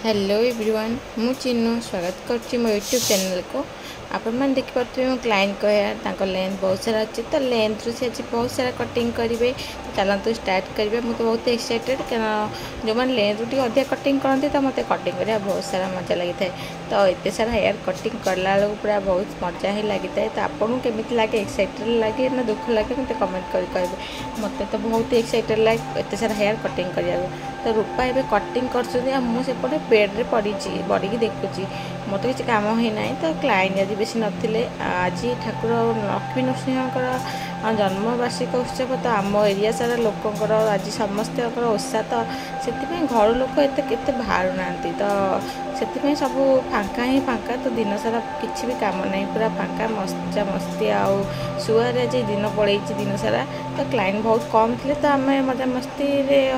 Hello everyone मु चिन्नु स्वागत करछि मो यूट्यूब चैनल को। आपण मैंने देखिपे मो क्लाइंट को हेयर लेंथ बहुत सारा अच्छे तो लेंथ रू से आज बहुत सारा कटिंग करेंगे। तो चलते स्टार्ट करेंगे। मुझे बहुत एक्साइटेड कारण जो मैंने लेंथ रू अधिक कटिंग करते तो मतलब कटिंग करा बहुत सारा मजा लगी था। तो एत सारा हेयर कटिंग करला बेलू पूरा बहुत मजा ही लगी था। तो आपको केमी लगे एक्साइटेड लगे ना दुख लगे मत कमेंट कर कहे। मत तो बहुत एक्साइटेड लगे एत सारा हेयर कटिंग करा। तो रूपा एवं कटिंग करपटे बेड्रे पड़ी पड़ी देखुची मत किसी कम ही ना। तो क्लाइंट आज बेसी नथिले। आज ठाकुर लक्ष्मी नृसिंह जन्मवार्षिक उत्सव तो आम एरिया सारा लोकंर आज समस्त ओषा तो से घर लोक एत बाहर ना। तो से सब फांका ही फांका। तो दिन सारा किसी भी कम ना पूरा फांका मजा मस्ती आउ शुआरे आज दिन पड़े दिन सारा। तो क्लाइंट बहुत कम थे तो आम मजा मस्ती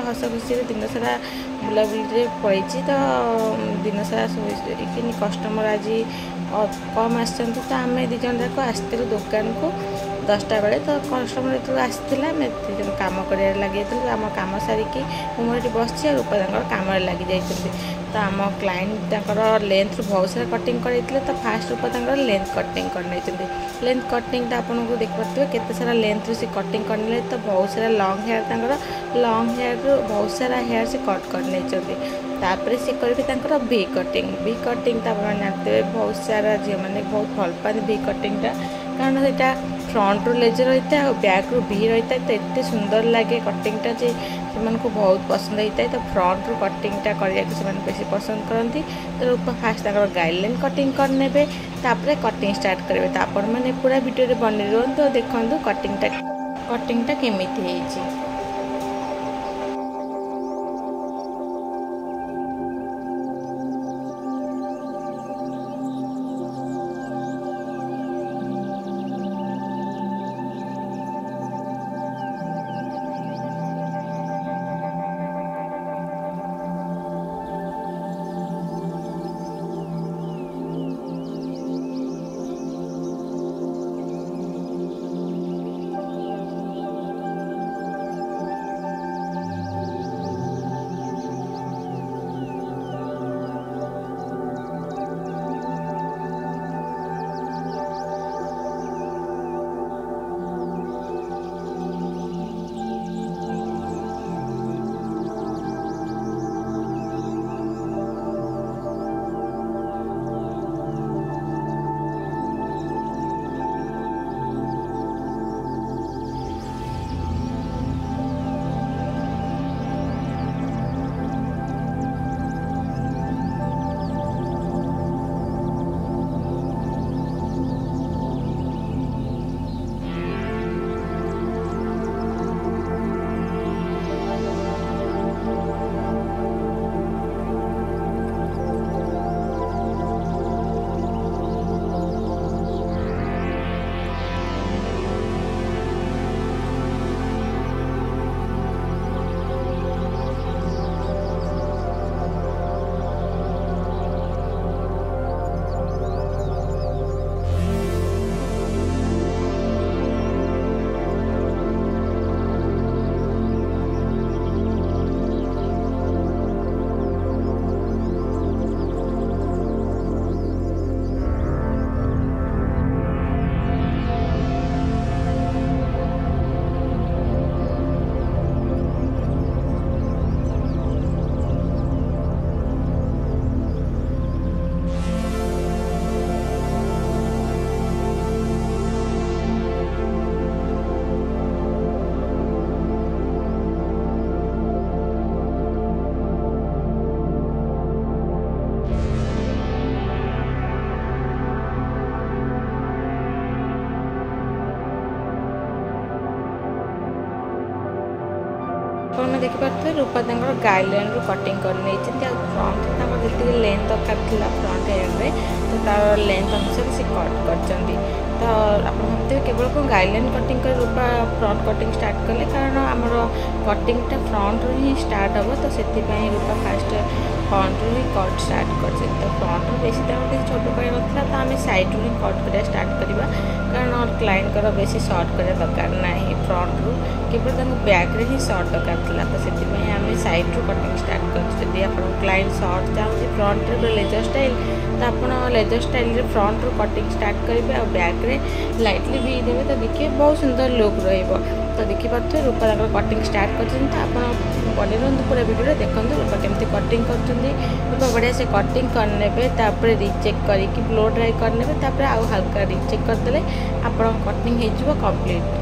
हस खुशी दिन सारा बुलाबुली पड़े। तो दिन सारा कस्टमर आज कम आसते। तो आम दिज जाक आसलु दुकान को 10टा बेले। तो कस्टमर जो आसाला कम कर लगे आम कम सारिकी मुझे बस रूपा कम लगी जाती। तो आम क्लाइंट लेंथ बहुत सारा कटिंग करते। तो फास्ट रूपा लेंथ कटिंग कर लेंथ कटिंग आपको देख पारे केते सारा लेंथ रू से कटिंग करने। तो बहुत सारा लॉन्ग हेयर लॉन्ग हेयर रू बहुत सारा हेयर से कट कर तापर से करेंगे वी कटिंग तो आप जानते हैं बहुत सारा झील मैंने बहुत भल पाते वी कटिंगटा कारण से फ्रंट रू लेजर होता है और बैक रू वी रही है। तो एत सुंदर लगे कटिंगटा जे से बहुत पसंद होता है। तो फ्रंट रू कटिंगटा करने बेसी पसंद करती। तो रूपा फास्ट गाइडलाइन कटिंग करने तापर कटिंग स्टार्ट करेंगे। तो आपण मैंने पूरा वीडियो बने रुहतु देखु कटिंगटा केमिति है। आपने देखिपे रूपा गाइडलाइन रू कटिंग कर फ्रंट जी लेंथ दरकार था फ्रंट हेयर में तो तार लेंथ अनुसार से कट कर। तो आप भावते केवल को गाइडलाइन कटिंग कर रूपा फ्रंट कटिंग स्टार्ट कले कारण आमर कटिंगटा फ्रंट रू ही स्टार्ट हम। तो से रूपा फास्ट फ्रंट रू ही कट स्टार्ट कर। तो फ्रंट रू बेसी छोट कर आम सैड्रु ही कट करा स्टार्ट करवा कारण क्लाइंट बेसी सर्ट करा दरकार ना फ्रंट रू केवल बैक ही सर्ट दरकार था तो से आम सैड्रु कटिंग स्टार्ट कर आप क्लाइंट सर्ट चाहिए फ्रंट रे लेजर स्टाइल तो आप लेजर स्टाइल फ्रंट रू कटिंग स्टार्ट करेंगे और बैक रे लाइटली भी देवे तो देखिए बहुत सुंदर लुक रही तो देखिए रूपा कटिंग स्टार्ट कर बनी रुहतु पूरा वीडियो देखते रूपा केमती कटिंग कर बढ़िया से कटिंग करने रिचेक करके ब्लो ड्राई करने आउ हल्का रिचेक करदे आप कटिंग हो कंप्लीट।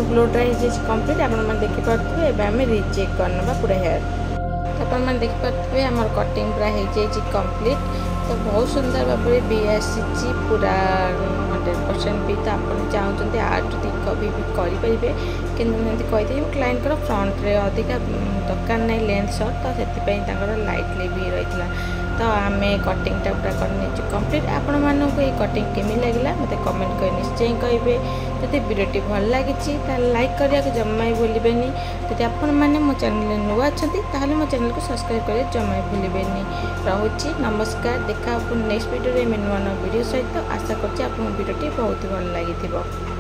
ब्लो ड्राई हो कंप्लीट आपण देखिपे एवं आम रिचेक करना पूरा हेयर तो आप देखिपे आम कटिंग पूरा हो कंप्लीट तो बहुत सुंदर भाव में भी आसी पूरा 100% भी तो आप चाहते आठ अधिक भी करेंगे कि कही क्लाइंट फ्रंट रे अधिका दरकार नहीं लेंथ सर्ट तो से लाइटली भी रही तो आम कटिंगटा पूरा कर कंप्लीट आपण मानक ये कटिंग केमी लगे मत कमेंट कर निश्चय कहे जब वीडियो भल लगी लाइक करने को जमा ही भूलें जब आपण मैंने मो चैनल नुआ अच्छा मो चैनल को सब्सक्राइब कर जमा ही भूलें रोचे नमस्कार देखा नेक्स्ट वीडियो में नुआ नुआ वीडियो सहित आशा करती वीडियो बहुत भल लगी।